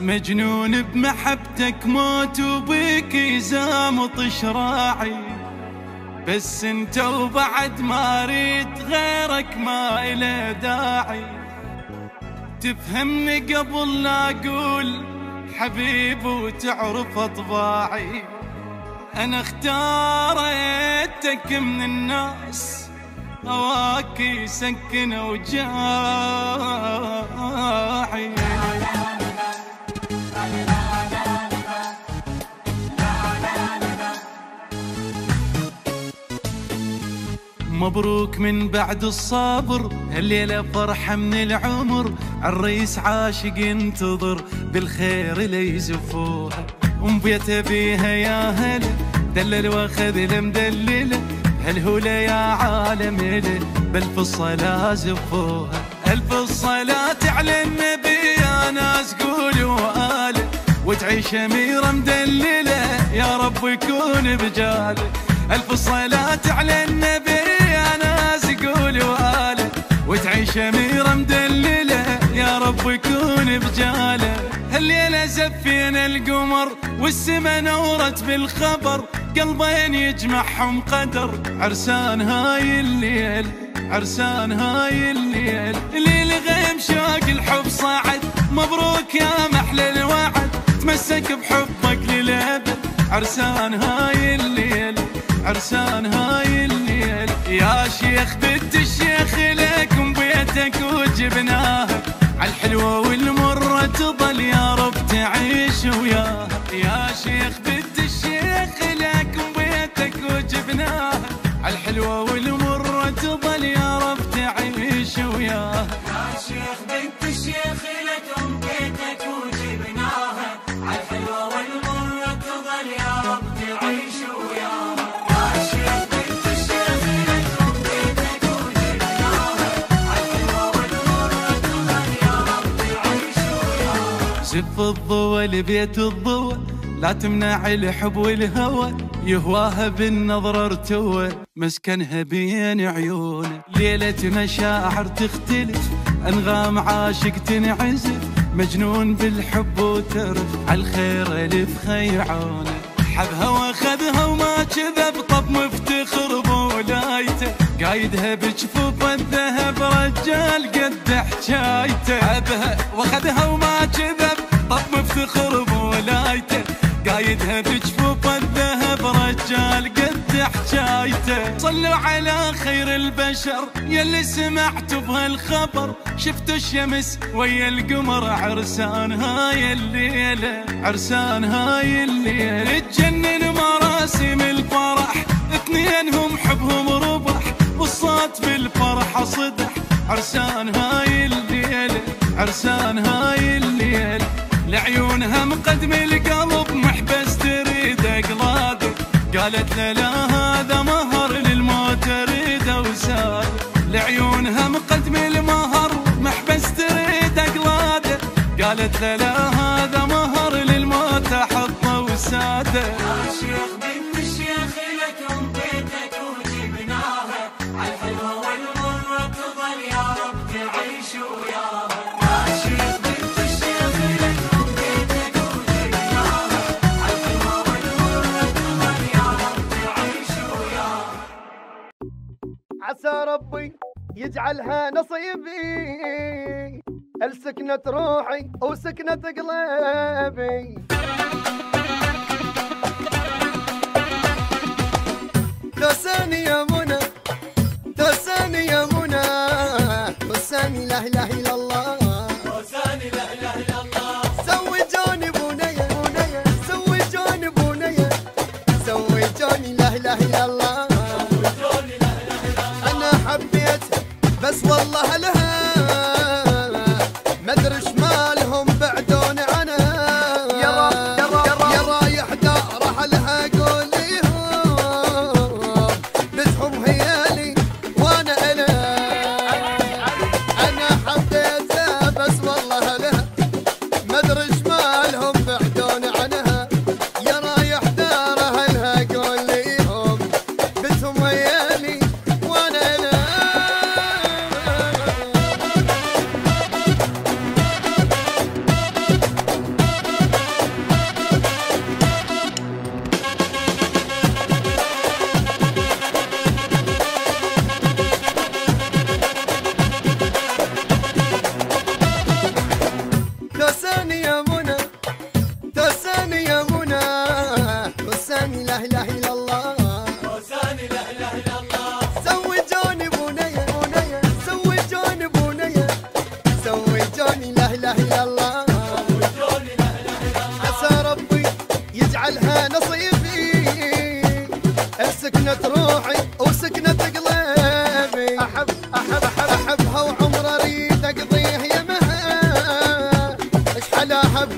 مجنون بمحبتك موت وبيك يزامط شراعي، بس انت وبعد ما اريد غيرك ما إله داعي. تفهمني قبل لا اقول حبيب وتعرف اطباعي. انا اختاريتك من الناس هواك يسكن اوجاعي. مبروك من بعد الصبر، هالليلة فرحة من العمر، عالريس عاشق ينتظر بالخير ليزفوها. ومبيته بيها يا هلا دلل واخذ المدلله، هالهوله يا عالم له بالف الصلاة زفوها. الف الصلاة على النبي يا ناس قولوا آله، وتعيش أميرة مدلله يا رب يكون بجاله. الف الصلاة على النبي يا ناس قولوا آله، وتعيش أميرة مدلله يا رب يكون بجاله. هالليلة زفينا القمر والسما نورت بالخبر، قلبين يجمعهم قدر عرسان هاي الليل، عرسان هاي الليل. ليل غيم شوق الحب صاعد، مبروك يا محلى الوعد، تمسك بحبك للأبد عرسان هاي الليل، عرسان هاي الليل. يا شيخ بنت الشيخ لكم بيتك وجبناها، عالحلوة والمرة تظل يا رب تعيش وياها. يا شيخ بنت الشيخ لكم بيتك وجبناها، عالحلوة والمرة تظل يا رب تعيش وياها. يا شيخ بنت الشيخ لكم بيتك وجبناها، عالحلوة والمرة تظل يا رب تعيش وياها. زف الضوى لبيت الضوى، لا تمنع الحب والهوى، يهواها بالنظر ارتوى مسكنها بين عيونه. ليلة مشاعر تختلف، انغام عاشق تنعزف، مجنون بالحب وترف عالخير الف خيعونه. حبها واخذها وما كذب، طب مفتخر بولايته، قايدها بجفوف الذهب رجال قد حجايته. حبها واخذها وما كذب، طب مفتخر بولايته، قايدها بجفوف الذهب رجال قد حجايته. صلوا على خير البشر يلي سمعتوا بهالخبر، شفتوا الشمس ويا القمر عرسان هاي الليلة، عرسان هاي الليلة. تجنن مراسم الفرح، اثنينهم حبهم ربح، والصوت بالفرحة صدح عرسان هاي الليلة، عرسان هاي الليلة. لعيونها مقدم القلب محبس تريد اقلاده، قالت لا لا هذا مهر للموت اريده وساده. لعيونها مقدم المهر محبس تريد اقلاده، قالت لا لا هذا مهر للموت احطه وساده. يا شيخ بنت الشيخ لكم بيتك وجبناها، عالحلوة والمرة تظل يا رب تعيش وياها. يا شيخ بنت الشيخ لكم بيتك وجبناها، عالحلوة والمرة تظل يا رب تعيش وياها. عسى ربي يجعلها نصيبي، السكنة روحي وسكنة قلبي. توساني يا منى، توساني يا منى، توساني لا اله الا الله، توساني لا اله الا الله. زوجوني بنية بنية، زوجوني بنية، زوجوني لا اله الا الله. زوجوني لا اله الا الله. انا حبيتها بس والله لها ما ادري ايش مالهم بعدوني انا. يا رايح دار اهلها قوليهم بدهم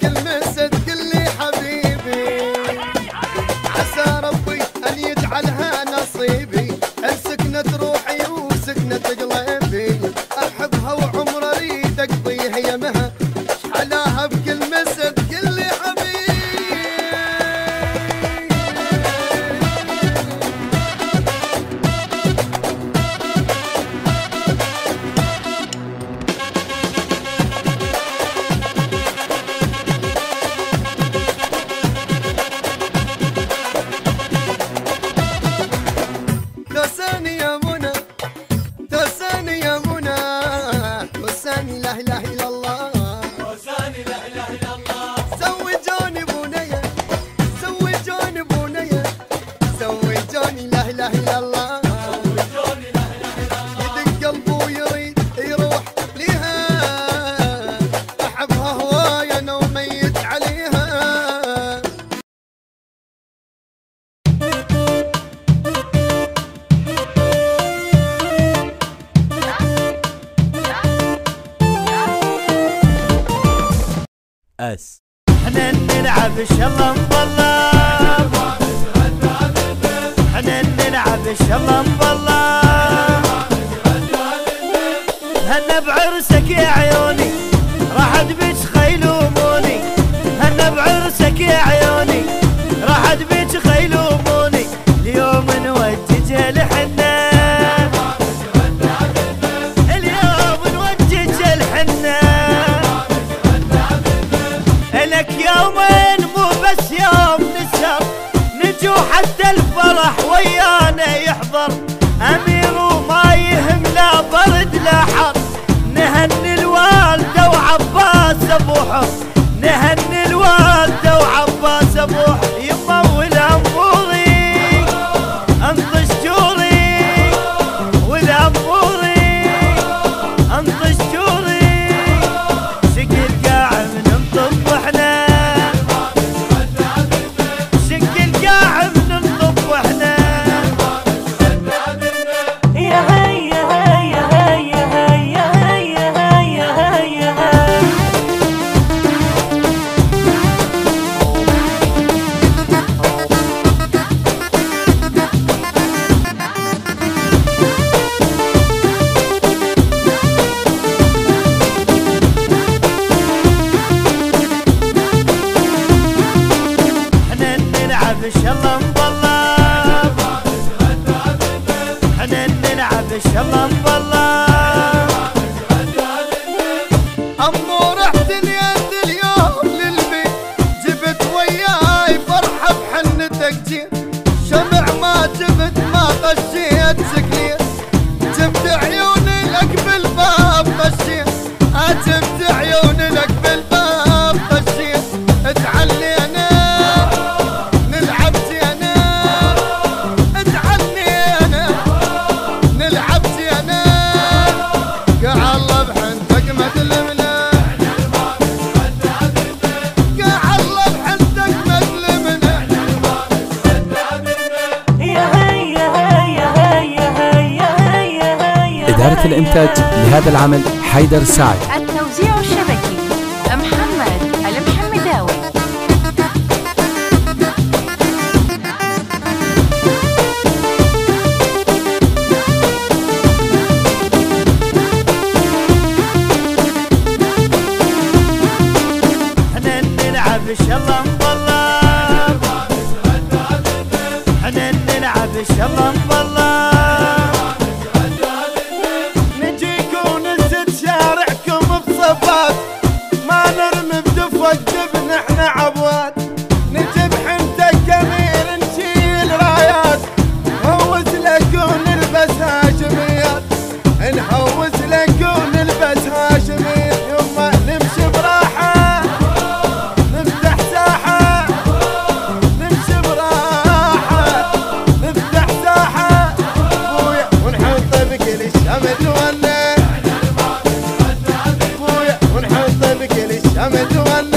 بكل مسد قل لي حبيبي، عسى ربي ان يجعلها نصيبي، ان سكنت روحي وسكنت قلبي، احبها وعمر اريد اقضيه يمها، شحلاها بكل مسد قل لي حبيبي. توساني يا منى، توساني يا منى، توساني لا اله الا الله، توساني لا اله الا الله. زوجوني بنية، زوجوني بنية، زوجوني لا اله الا الله، زوجوني لا اله الا الله. يدق قلبه ويريد يروح ليها، احبها هواية انا وميت عليها. اس احنا نلعب ان شاء الله نضلم، احنا نلعب ان شاء الله نضلم، هنا بعرسك يا عيوني راح بيك خيلوموني، هنا بعرسك يا عيوني راح بيك خيلوموني، اليوم نوجج الحنة، اليوم نوجج الحنة، لك يومين مو بس يوم نسهر، نجو حتى الفرح ويانا يحضر، امير وما يهم لا برد لا حر، نهني الوالده وعباس ابو حر، نهني الوالده وعباس ابو حر، يما والاموري انطش جوري، والاموري انطش جوري، شكل قاعد ننطب احنا، شكل قاعد ننطب احنا، يا هيا هيا هيا هيا هيا هيا هيا هيا. احنا نلعب ان شاء الله نضلم، احنا نلعب ان شاء الله نضلم، امو رحت اليد اليوم للبيت، جبت وياي فرحة بحنتك جيت، شمع ما جبت ما غشيت سكليت، جبت عيوني لك بالباب غشيت، جبت عيوني لك بالباب غشيت، اتعلينا نلعب زينة، اتعلينا نلعب زينة، قع الله بحنتك ما تلمنا، قع الله بحنتك ما تلمنا. يا هيا هيا هيا هيا هيا هيا. إدارة الإنتاج لهذا العمل حيدر سعد. التوزيع الشبكي محمد المحمداوي. احنا نلعب ان شاء الله نضلم، احنا نلعب ان شاء الله نضلم، نجيك ونزد شارعكم بصفات، ما نرمي بدفوة جبن احنا عبوات، نجيب حنتك امير نشيل رايات، نهوز لك ونلبس هاشميات، نهوز لك ونلبس هاشميات، يما نمشي براحة نفتح ساحة، نمشي براحة نفتح ساحة، ونحط بكل الشمل